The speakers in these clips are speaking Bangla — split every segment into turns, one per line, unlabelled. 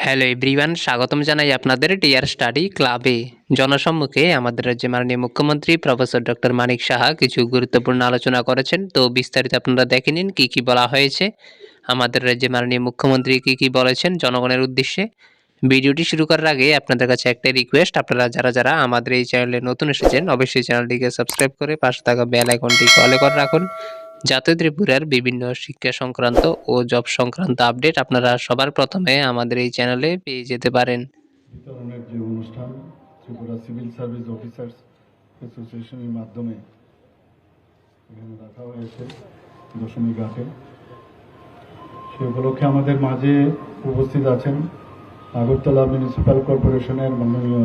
হ্যালো এভরিওয়ান, স্বাগতম জানাই আপনাদের টিআর স্টাডি ক্লাবে। জনসম্মুখে আমাদের রাজ্যের মাননীয় মুখ্যমন্ত্রী প্রফেসর ডক্টর মানিক সাহা কিছু গুরুত্বপূর্ণ আলোচনা করেছেন। তো বিস্তারিত আপনারা দেখে নিন কী কী বলা হয়েছে। আমাদের রাজ্যের মাননীয় মুখ্যমন্ত্রী কী কী বলেছেন জনগণের উদ্দেশ্যে। ভিডিওটি শুরু করার আগে আপনাদের কাছে একটা রিকোয়েস্ট, আপনারা যারা যারা আমাদের এই চ্যানেলে নতুন এসেছেন অবশ্যই চ্যানেলটিকে সাবস্ক্রাইব করে পাশে থাকা বেল আইকনটি অলে করে রাখুন, যাতে ত্রিপুরার বিভিন্ন শিক্ষা সংক্রান্ত ও জব সংক্রান্ত আপডেট আপনারা সবার প্রথমে আমাদের এই চ্যানেলে পেয়ে যেতে পারেন।
বিতরণের যে অনুষ্ঠান ত্রিপুরা সিভিল সার্ভিস অফিসার্স অ্যাসোসিয়েশনের মাধ্যমে এখানে রাখা হয়েছে দশমী ঘাটে, সে উপলক্ষে আমাদের মাঝে উপস্থিত আছেন আগরতলা মিউনিসিপ্যাল কর্পোরেশনের মাননীয়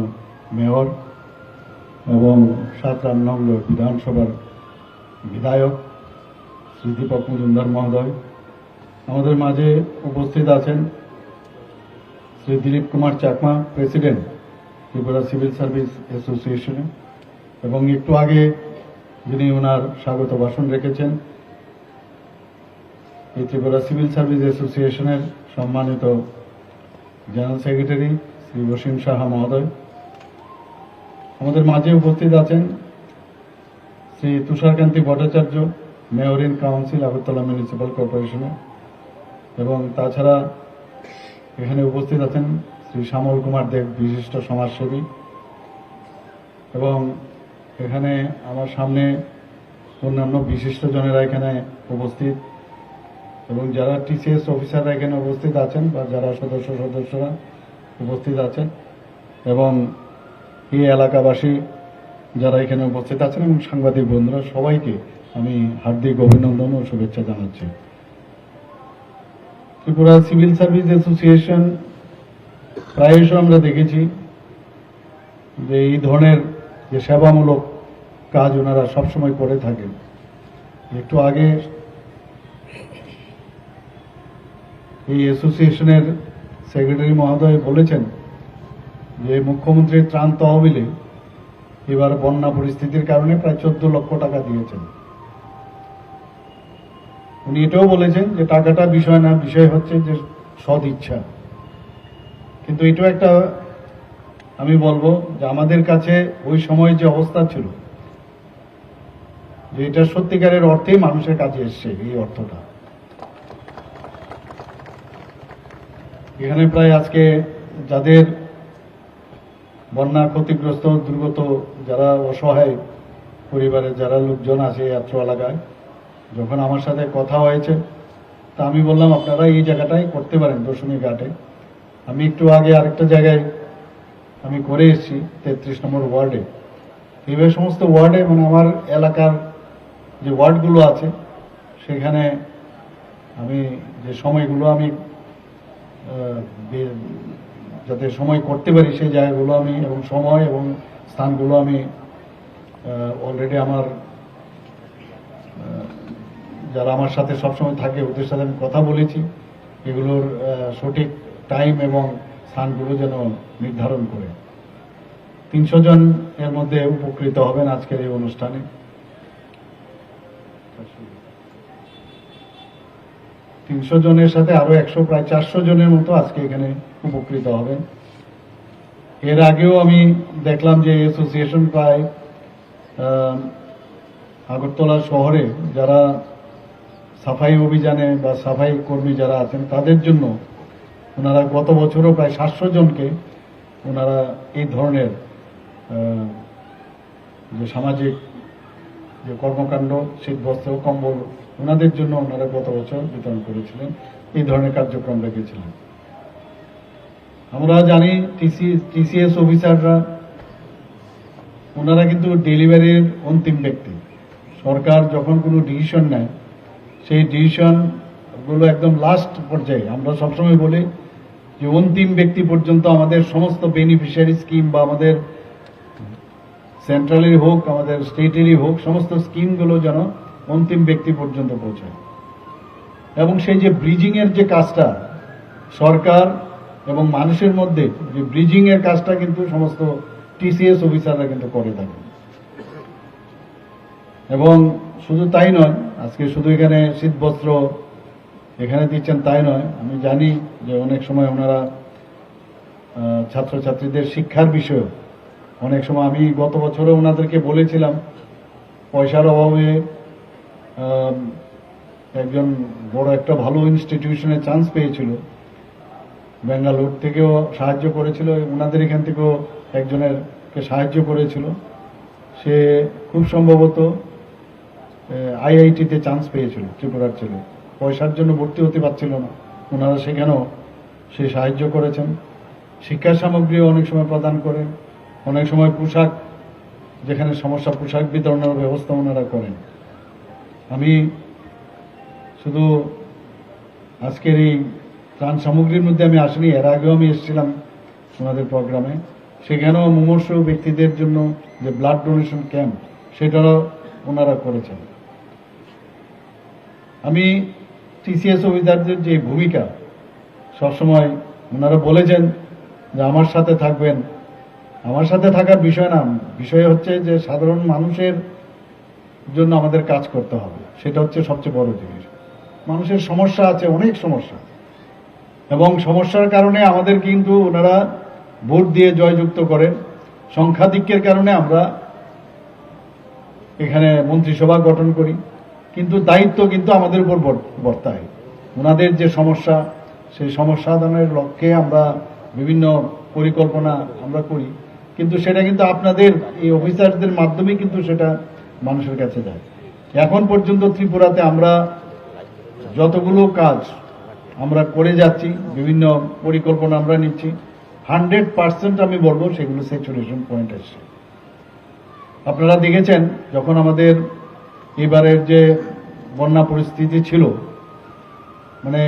মেয়র এবং ৭ নং বিধানসভার বিধায়ক শ্রী দীপক মজুমদার মহোদয়। আমাদের মাঝে উপস্থিত আছেন Shri Dilip Kumar Chakma, president Tripura civil service অ্যাসোসিয়েশনে, এবং একটু আগে যিনি ওনার স্বাগত ভাষণ রেখেছেন এই ত্রিপুরা সিভিল সার্ভিস অ্যাসোসিয়েশনের সম্মানিত জেনারেল সেক্রেটারি শ্রী বসিম সাহা মহোদয়। আমাদের মাঝে উপস্থিত আছেন Shri Tusharkanti Bhattacharya, mayor in council Agartala municipal কর্পোরেশনে, এবং তাছাড়া এখানে উপস্থিত আছেন শ্রী শ্যামল কুমার দেব, বিশিষ্ট সমাজসেবী, এবং এখানে আমার সামনে অন্যান্য বিশিষ্টজনেরা এখানে উপস্থিত, এবং যারা টিসিএস অফিসাররা এখানে উপস্থিত আছেন বা যারা সদস্যরা উপস্থিত আছেন, এবং এই এলাকাবাসী যারা এখানে উপস্থিত আছেন, এবং সাংবাদিক বন্ধুরা, সবাইকে আমি হার্দিক অভিনন্দন ও শুভেচ্ছা জানাচ্ছি। ত্রিপুরা সিভিল সার্ভিস অ্যাসোসিয়েশন প্রায়শ আমরা দেখেছি যে এই ধরনের যে সেবামূলক কাজ ওনারা সবসময় করে থাকেন। একটু আগে এই অ্যাসোসিয়েশনের সেক্রেটারি মহোদয় বলেছেন যে মুখ্যমন্ত্রীর ত্রাণ তহবিলে এবার বন্যা পরিস্থিতির কারণে প্রায় 14 লক্ষ টাকা দিয়েছেন। উনি এটাও বলেছেন যে টাকাটা বিষয় না, বিষয় হচ্ছে যে সদ ইচ্ছা। কিন্তু এটাও একটা আমি বলবো যে আমাদের কাছে ওই সময় যে অবস্থা ছিল, যে এটা সত্যিকারের অর্থেই মানুষের কাছে এসছে এই অর্থটা। এখানে প্রায় আজকে যাদের বন্যা ক্ষতিগ্রস্ত, দুর্গত, যারা অসহায় পরিবারের যারা লোকজন আছে আত্র এলাকায়, যখন আমার সাথে কথা হয়েছে তা আমি বললাম আপনারা এই জায়গাটাই করতে পারেন দশমী ঘাটে। আমি একটু আগে আরেকটা জায়গায় আমি করে এসেছি 33 নম্বর ওয়ার্ডে। এইভাবে সমস্ত ওয়ার্ডে, মানে আমার এলাকার যে ওয়ার্ডগুলো আছে সেখানে আমি যে সময়গুলো আমি যাতে সময় করতে পারি সেই জায়গাগুলো আমি, এবং সময় এবং স্থানগুলো আমি অলরেডি আমার যারা আমার সাথে সবসময় থাকে ওদের সাথে আমি কথা বলেছি, এগুলোর সঠিক টাইম এবং স্থানগুলো যেন নির্ধারণ করে। 300 জন এর মধ্যে উপকৃত হবেন আজকের এই অনুষ্ঠানে। 300 জনের সাথে আরো 100, প্রায় 400 জনের মতো আজকে এখানে উপকৃত হবেন। এর আগেও আমি দেখলাম যে অ্যাসোসিয়েশন প্রায় আগরতলা শহরে যারা সাফাই অভিযানে বা সাফাই কর্মী যারা আছেন তাদের জন্য ওনারা গত বছরও প্রায় 700 জনকে ওনারা এই ধরনের যে সামাজিক যে কর্মকাণ্ড, শীতবস্ত্র, কম্বল ওনাদের জন্য ওনারা গত বছর বিতরণ করেছিলেন, এই ধরনের কার্যক্রম রেখেছিলেন। আমরা জানি টিসিএস অফিসাররা ওনারা কিন্তু ডেলিভারির অন্তিম ব্যক্তি। সরকার যখন কোনো ডিসিশন নেয় সেই ডিসিশনগুলো একদম লাস্ট পর্যায়ে, আমরা সবসময় বলি যে অন্তিম ব্যক্তি পর্যন্ত আমাদের সমস্ত বেনিফিশিয়ারি স্কিম বা আমাদের সেন্ট্রালেরই হোক আমাদের স্টেটেরই হোক সমস্ত স্কিমগুলো যেন অন্তিম ব্যক্তি পর্যন্ত পৌঁছায়। এবং সেই যে ব্রিজিং এর যে কাজটা সরকার এবং মানুষের মধ্যে যে ব্রিজিং এর কাজটা কিন্তু সমস্ত টিসিএস অফিসাররা কিন্তু করে থাকেন। এবং শুধু তাই নয়, আজকে শুধু এখানে শীতবস্ত্র এখানে দিচ্ছেন তাই নয়, আমি জানি যে অনেক সময় ওনারা ছাত্রছাত্রীদের শিক্ষার বিষয়ে অনেক সময় আমি গত বছরও ওনাদেরকে বলেছিলাম, পয়সার অভাবে একজন বড় একটা ভালো ইনস্টিটিউশনে চান্স পেয়েছিল, ব্যাঙ্গালোর থেকেও সাহায্য করেছিল, ওনাদের এখান থেকেও একজনেরকে সাহায্য করেছিল। সে খুব সম্ভবত আইআইটিতে চান্স পেয়েছিল, ত্রিপুরার ছেলে, পয়সার জন্য ভর্তি হতে পারছিল না, ওনারা সেখানেও সে সাহায্য করেছেন। শিক্ষা সামগ্রীও অনেক সময় প্রদান করেন, অনেক সময় পোশাক, যেখানে সমস্যা পোশাক বিতরণের ব্যবস্থা ওনারা করেন। আমি শুধু আজকের এই ত্রাণ সামগ্রীর মধ্যে আমি আসিনি, এর আগেও আমি এসেছিলাম ওনাদের প্রোগ্রামে, সেখানেও মুমূর্ষ ব্যক্তিদের জন্য যে ব্লাড ডোনেশন ক্যাম্প, সেটারও ওনারা করেছেন। আমি টিসিএস অফিসারদের যে ভূমিকা, সবসময় ওনারা বলেছেন যে আমার সাথে থাকবেন। আমার সাথে থাকার বিষয় না, বিষয় হচ্ছে যে সাধারণ মানুষের জন্য আমাদের কাজ করতে হবে, সেটা হচ্ছে সবচেয়ে বড় জিনিস। মানুষের সমস্যা আছে, অনেক সমস্যা, এবং সমস্যার কারণে আমাদের কিন্তু ওনারা ভোট দিয়ে জয়যুক্ত করেন। সংখ্যাধিক্যের কারণে আমরা এখানে মন্ত্রিসভা গঠন করি, কিন্তু দায়িত্ব কিন্তু আমাদের উপর বর্তায়। ওনাদের যে সমস্যা, সেই সমস্যা সমাধানের লক্ষ্যে আমরা বিভিন্ন পরিকল্পনা আমরা করি, কিন্তু সেটা কিন্তু আপনাদের এই অফিসারদের মাধ্যমে কিন্তু সেটা মানুষের কাছে যায়। এখন পর্যন্ত ত্রিপুরাতে আমরা যতগুলো কাজ আমরা করে যাচ্ছি, বিভিন্ন পরিকল্পনা আমরা নিচ্ছি, 100% আমি বলবো সেগুলো স্যাচুরেশন পয়েন্ট আসছে। আপনারা দেখেছেন যখন আমাদের এবারের যে বন্যা পরিস্থিতি ছিল, মানে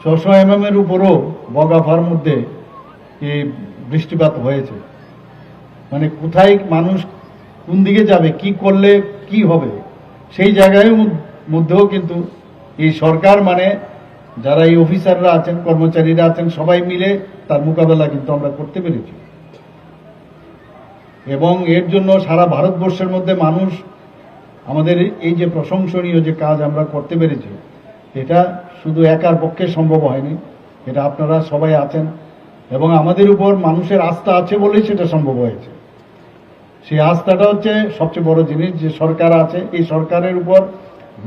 600 mm এর উপরও বগাফার মধ্যে এই বৃষ্টিপাত হয়েছে। মানে কোথায় মানুষ কোন দিকে যাবে, কি করলে কি হবে, সেই জায়গায় মধ্যেও কিন্তু এই সরকার, মানে যারা এই অফিসাররা আছেন, কর্মচারীরা আছেন, সবাই মিলে তার মোকাবেলা কিন্তু আমরা করতে পেরেছি। এবং এর জন্য সারা ভারতবর্ষের মধ্যে মানুষ আমাদের এই যে প্রশংসনীয় যে কাজ আমরা করতে পেরেছি, এটা শুধু একার পক্ষে সম্ভব হয়নি, এটা আপনারা সবাই আছেন এবং আমাদের উপর মানুষের আস্থা আছে বলেই সেটা সম্ভব হয়েছে। সেই আস্থাটা হচ্ছে সবচেয়ে বড় জিনিস, যে সরকার আছে, এই সরকারের উপর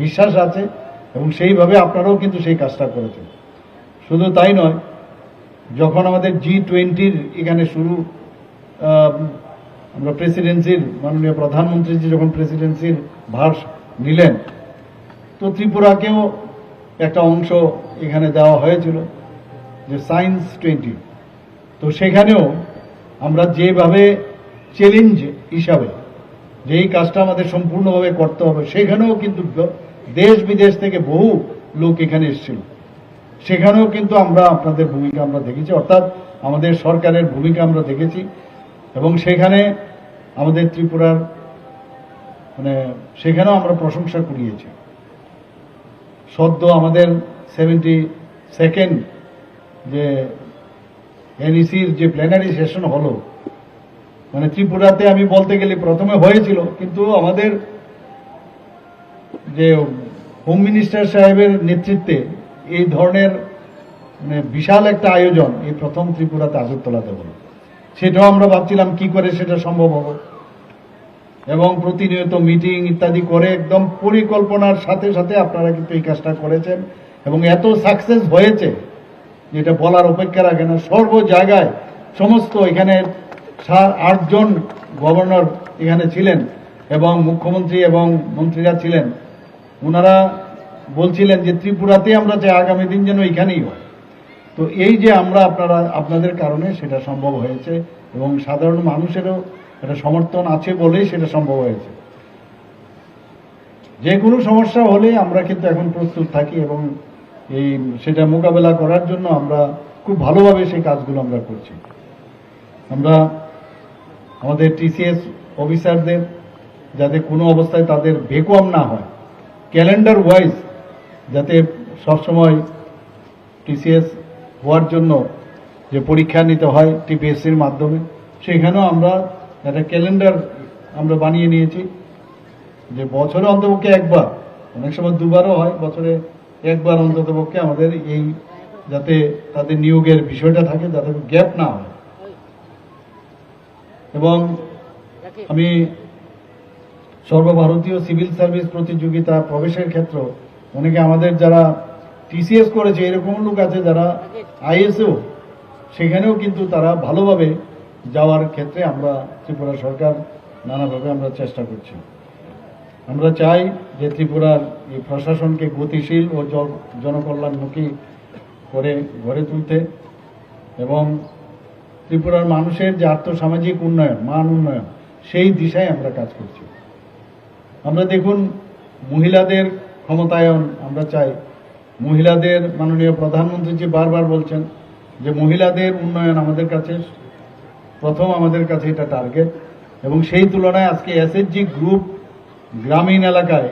বিশ্বাস আছে এবং সেইভাবে আপনারাও কিন্তু সেই কাজটা করেছেন। শুধু তাই নয়, যখন আমাদের G20 এখানে শুরু, আমরা প্রেসিডেন্সির মাননীয় প্রধানমন্ত্রী যখন প্রেসিডেন্সির ভার নিলেন, তো ত্রিপুরাকেও একটা অংশ এখানে দেওয়া হয়েছিল, যে সায়েন্স 20। তো সেখানেও আমরা যেভাবে চ্যালেঞ্জ হিসাবে যে এই কাজটা আমাদের সম্পূর্ণভাবে করতে হবে, সেখানেও কিন্তু দেশ বিদেশ থেকে বহু লোক এখানে এসেছিল, সেখানেও কিন্তু আমরা আপনাদের ভূমিকা আমরা দেখেছি, অর্থাৎ আমাদের সরকারের ভূমিকা আমরা দেখেছি। এবং সেখানে আমাদের ত্রিপুরার, মানে সেখানেও আমরা প্রশংসা কুড়িয়েছি। সদ্য আমাদের 72nd যে এনইসির যে প্ল্যানারি সেশন হলো, মানে ত্রিপুরাতে আমি বলতে গেলে প্রথমে হয়েছিল, কিন্তু আমাদের যে হোম মিনিস্টার সাহেবের নেতৃত্বে এই ধরনের মানে বিশাল একটা আয়োজন এই প্রথম ত্রিপুরাতে আগরতলাতে হলো। সেটাও আমরা ভাবছিলাম কি করে সেটা সম্ভব হবে, এবং প্রতিনিয়ত মিটিং ইত্যাদি করে একদম পরিকল্পনার সাথে সাথে আপনারা কিন্তু এই কাজটা করেছেন এবং এত সাকসেস হয়েছে যেটা বলার অপেক্ষা রাখে না। সর্ব জায়গায় সমস্ত, এখানে 8 জন গভর্নর এখানে ছিলেন এবং মুখ্যমন্ত্রী এবং মন্ত্রীরা ছিলেন, ওনারা বলছিলেন যে ত্রিপুরাতে আমরা চাই আগামী দিন যেন এখানেই হয়। তো এই যে আমরা আপনাদের কারণে সেটা সম্ভব হয়েছে এবং সাধারণ মানুষেরও এটা সমর্থন আছে বলেই সেটা সম্ভব হয়েছে। যে কোনো সমস্যা হলে আমরা কিন্তু এখন প্রস্তুত থাকি এবং সেটা মোকাবেলা করার জন্য আমরা খুব ভালোভাবে সেই কাজগুলো আমরা করছি। আমরা আমাদের টিসিএস অফিসারদের যাতে কোনো অবস্থায় তাদের ভ্যাকুয়াম না হয়, ক্যালেন্ডার ওয়াইজ যাতে সবসময় টিসিএস হওয়ার জন্য যে পরীক্ষা নিতে হয় টিপিএসসির মাধ্যমে, সেখানেও আমরা একটা ক্যালেন্ডার আমরা বানিয়ে নিয়েছি, যে বছরে অন্তপক্ষে একবার, অনেক সময় দুবারও হয়, বছরে একবার অন্ততপক্ষে আমাদের এই যাতে তাদের নিয়োগের বিষয়টা থাকে, যাতে গ্যাপ না হয়। এবং আমি সর্বভারতীয় সিভিল সার্ভিস প্রতিযোগিতা প্রবেশের ক্ষেত্র অনেকে আমাদের যারা টিসিএস করেছে এরকম লোক আছে যারা আইএসও, সেখানেও কিন্তু তারা ভালোভাবে যাওয়ার ক্ষেত্রে আমরা ত্রিপুরা সরকার নানাভাবে আমরা চেষ্টা করছি। আমরা চাই যে ত্রিপুরার এই প্রশাসনকে গতিশীল ও জনকল্যাণমুখী করে গড়ে তুলতে এবং ত্রিপুরার মানুষের যে আর্থসামাজিক উন্নয়ন, মান উন্নয়ন, সেই দিশায় আমরা কাজ করছি। আমরা দেখুন মহিলাদের ক্ষমতায়ন আমরা চাই। মহিলাদের মাননীয় প্রধানমন্ত্রী জি বারবার বলছেন যে মহিলাদের উন্নয়ন আমাদের কাছে প্রথম, আমাদের কাছে এটা টার্গেট। এবং সেই তুলনায় আজকে এসএইচজি গ্রুপ গ্রামীণ এলাকায়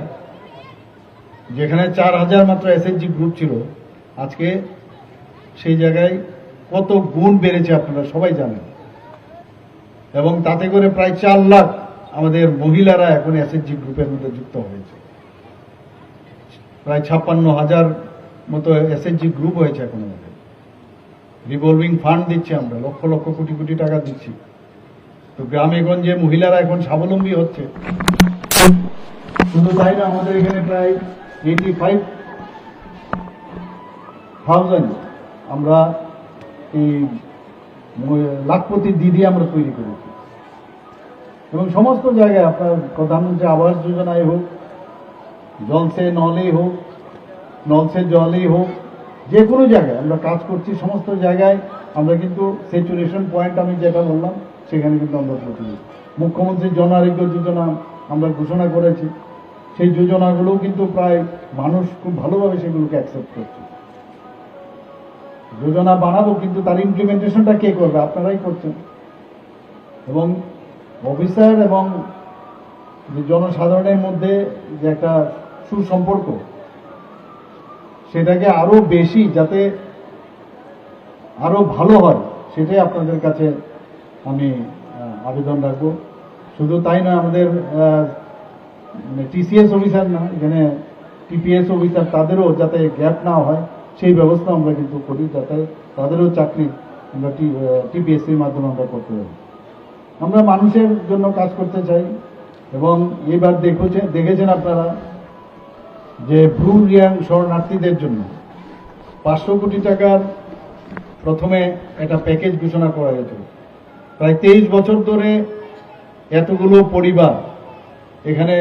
যেখানে 4000 মাত্র এসএইচজি গ্রুপ ছিল, আজকে সেই জায়গায় কত গুণ বেড়েছে আপনারা সবাই জানেন। এবং তাতে করে প্রায় 4 লাখ আমাদের মহিলারা এখন এসএইচজি গ্রুপের মধ্যে যুক্ত হয়েছে। প্রায় 56,000 মতো এসএইচজি গ্রুপ হয়েছে এখন আমাদের। রিভলভিং ফান্ড দিচ্ছি আমরা, লক্ষ লক্ষ কোটি কোটি টাকা দিচ্ছি। তো গ্রামে গঞ্জে মহিলারা এখন স্বাবলম্বী হচ্ছে। শুধু তাই না, আমাদের এখানে প্রায় 85,000 আমরা এই লাখপতি দিদি আমরা তৈরি করেছি। এবং সমস্ত জায়গায় আপনার প্রধানমন্ত্রী আবাস যোজনায় হোক, জল সে নলেই হোক, নল সে জলেই হোক, যে কোনো জায়গায় আমরা কাজ করছি। সমস্ত জায়গায় আমরা কিন্তু স্যাচুরেশন পয়েন্ট আমি যেটা বললাম সেখানে কিন্তু আমরা পৌঁছেছি। মুখ্যমন্ত্রী জন আরোগ্য যোজনা আমরা ঘোষণা করেছি, সেই যোজনাগুলো কিন্তু প্রায় মানুষ খুব ভালোভাবে সেগুলোকে অ্যাকসেপ্ট করছে। যোজনা বানাবো, কিন্তু তার ইমপ্লিমেন্টেশনটা কে করবে? আপনারাই করছেন। এবং অফিসার এবং জনসাধারণের মধ্যে যে একটা সুসম্পর্ক, সেটাকে আরো বেশি যাতে আরো ভালো হয়, সেটাই আপনাদের কাছে আমি আবেদন রাখবো। শুধু তাই নয়, আমাদের টিসিএস অফিসার না, এখানে টিপিএস অফিসার, তাদেরও যাতে গ্যাপ না হয় সেই ব্যবস্থা আমরা কিন্তু করি, যাতে তাদেরও চাকরি আমরা টিপিএসসির মাধ্যমে আমরা করতে পারি। আমরা মানুষের জন্য কাজ করতে চাই। এবং এবার দেখেছেন আপনারা যে ব্লু রিয়াং শরণার্থীদের জন্য 500 কোটি টাকার প্রথমে একটা প্যাকেজ ঘোষণা করা হয়েছিল। প্রায় 23 বছর ধরে এতগুলো পরিবার এখানে,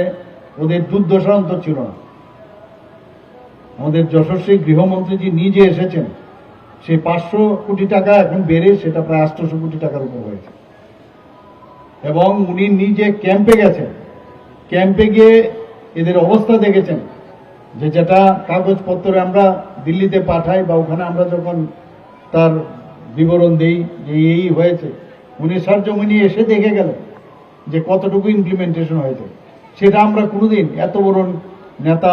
ওদের দুর্দশা অন্তর ছিল না। আমাদের যশস্বী গৃহমন্ত্রীজি নিজে এসেছেন, সেই 500 কোটি টাকা এখন বেড়ে সেটা প্রায় 800 কোটি টাকার উপর হয়েছে। এবং উনি নিজে ক্যাম্পে গেছেন, ক্যাম্পে গিয়ে এদের অবস্থা দেখেছেন, যে যেটা কাগজপত্র আমরা দিল্লিতে পাঠাই বা ওখানে আমরা যখন তার বিবরণ দেই যে এই হয়েছে, উনি সরজমিনে এসে দেখে গেলেন যে কতটুকু ইমপ্লিমেন্টেশন হয়েছে। সেটা আমরা কোনোদিন, এত বড় নেতা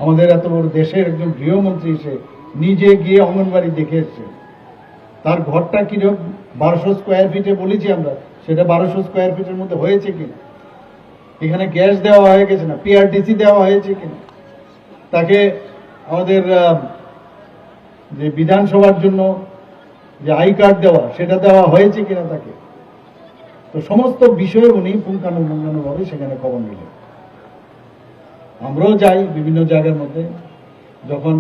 আমাদের এত বড় দেশের একজন গৃহমন্ত্রী এসে নিজে গিয়ে অঙ্গনবাড়ি দেখে এসছে। তার ঘরটা কিরকম 1200 স্কোয়ার ফিটে বলেছি আমরা, সেটা 1200 স্কোয়ার ফিটের মধ্যে হয়েছে কিনা, এখানে গ্যাস দেওয়া হয়ে গেছে না, পিআরটিসি দেওয়া হয়েছে কিনা, তাকে আমাদের যে বিধানসভার জন্য যে আই কার্ড দেওয়া সেটা দেওয়া হয়েছে কিনা তাকে। তো সমস্ত বিষয়ে উনি পুঙ্খানুপুঙ্খানুভাবে সেখানে খবর নিলেন। আমরাও যাই বিভিন্ন জায়গার মধ্যে, যখন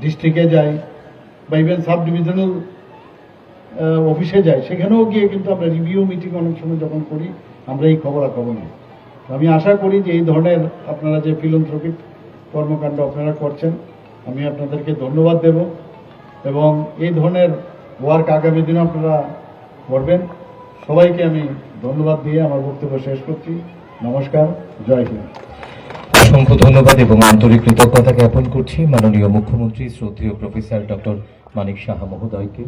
ডিস্ট্রিক্টে যাই বা ইভেন সাব ডিভিশনাল অফিসে যাই, সেখানেও গিয়ে কিন্তু আমরা রিভিউ মিটিং অনেক সময় যখন করি, আমরা এই খবরাখবর নিই। আমি আশা করি যে এই ধরনের আপনারা যে ফিলান্থ্রপিক কর্মকাণ্ড আপনারা করছেন, আমি আপনাদেরকে ধন্যবাদ দেব। এবং এই ধরনের ওয়ার্ক আগামী দিনে আপনারা করবেন। সবাইকে আমি ধন্যবাদ দিয়ে আমার বক্তব্য শেষ করছি। নমস্কার, জয় হিন্দ।
অসংখ্য ধন্যবাদ এবং আন্তরিক কৃতজ্ঞতা জ্ঞাপন করছি মাননীয় মুখ্যমন্ত্রী শ্রদ্ধেয় প্রফেসর ডক্টর মানিক সাহা মহোদয়কে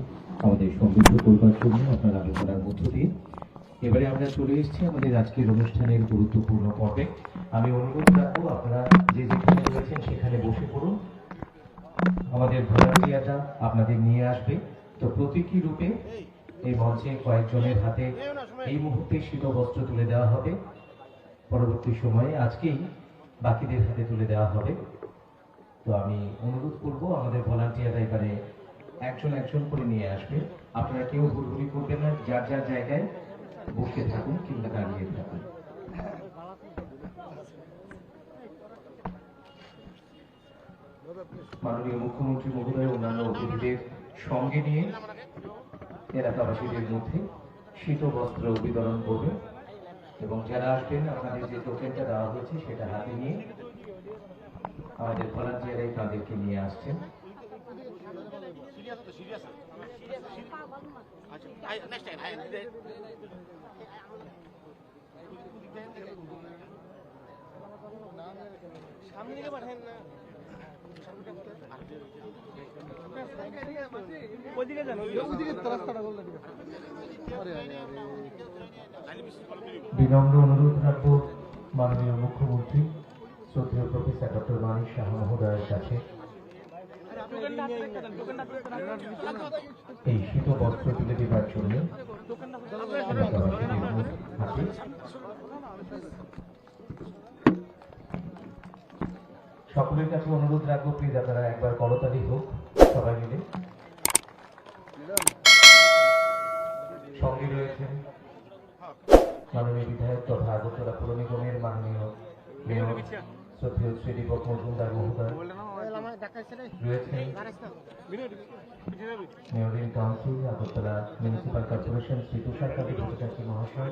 আমাদের সমৃদ্ধ করবার জন্য আপনার আলোচনার মধ্য দিয়ে। এবারে আমরা চলে এসেছি আমাদের আজকের অনুষ্ঠানের গুরুত্বপূর্ণ পর্বে। আমি অনুরোধ রাখবো আপনারা যে যেখানে রয়েছেন সেখানে বসে পড়ুন। আমাদের ভলান্টিয়াররা আপনাদের নিয়ে আসবে। তো প্রতীকী রূপে এই মঞ্চে কয়েকজনের হাতে এই মুহূর্তে শীত বস্ত্র তুলে দেওয়া হবে। পরবর্তী সময়ে আজকেই বাকিদের হাতে তুলে দেওয়া হবে। তো আমি অনুরোধ করব আমাদের ভলান্টিয়াররা এবারে একজন একজন করে নিয়ে আসবে। আপনারা কেউ হুড়হুড়ি করবেন না, যার যার জায়গায় বসে থাকুন কিংবা দাঁড়িয়ে থাকুন। মাননীয় মুখ্যমন্ত্রী মহোদয় অন্যান্য অতিথিদের সঙ্গে নিয়ে এলাকাবাসীদের মধ্যে শীত বস্ত্র বিতরণ করবে এবং যারা আসবেন আপনাদের যে টোকেনটা দেওয়া হয়েছে সেটা হাতে নিয়ে আমাদের ভলান্টিয়াররাই তাদেরকে নিয়ে আসছেন। বিনম্র অনুরোধ রাখবো মাননীয় মুখ্যমন্ত্রী শ্রদ্ধেয় প্রফেসর ডক্টর মানিক সাহা মহোদয়ের কাছে এই শীত বস্ত্র তুলে দেবার জন্য এলাকাবাসীদের হাতে। সকলের কাছে অনুরোধ রাখবো প্লিজ আপনারা একবার করতালি হোক সবাই মিলে। সঙ্গে রয়েছেন মাননীয় বিধায়ক তথা আগরতলা পৌর নিগমের মাননীয় মেয়র শ্রদ্ধেয় শ্রী দীপক মজুমদার মহোদয়, রয়েছেন mayor in council Agartala municipal corporation Shri Tushar Kanti Bhattacharya মহাশয়,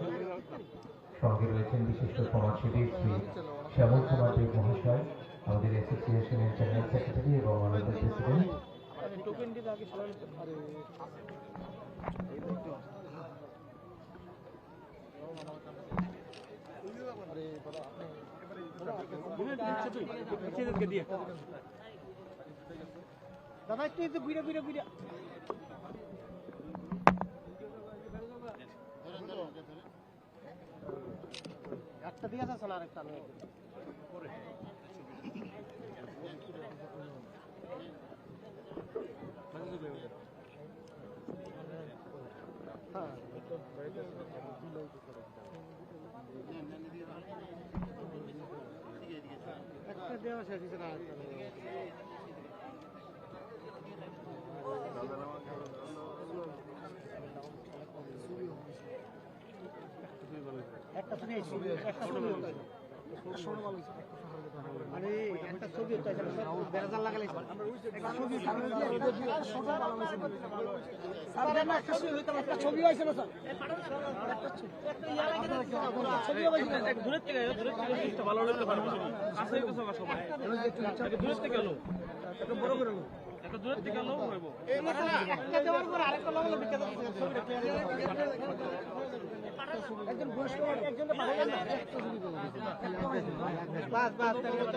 সঙ্গে রয়েছেন বিশিষ্ট সমাজসেবী শ্রী শ্যামল কুমার দেব মহাশয়, আমাদের অ্যাসোসিয়েশনের জেনারেল সেক্রেটারি এবং অনারেবল প্রেসিডেন্ট।
দাদা একটু ঘুরে ঘুরে ঘুরে একটা দিয়ে আছে না আরেকটা একটা দেওয়া শেষ হয়েছে না একটা ছবি একটা ছবি আরে একটা ছবি হতো বেড়াজাল লাগালে একটা ছবি একটা ছবি হয়েছে না স্যার দূরের থেকে ভালো হলে কাছে সবাই দূরের থেকে গেল একটা বড় করে একটা দূরের থেকে গেল একটা দেওয়ার পর আরেকটা লাগলো একজন বয়স্ক একজন পাঠাবেন না বাস বাস রেডি করে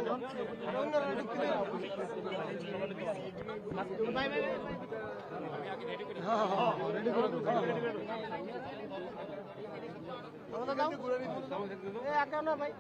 দাও ভাই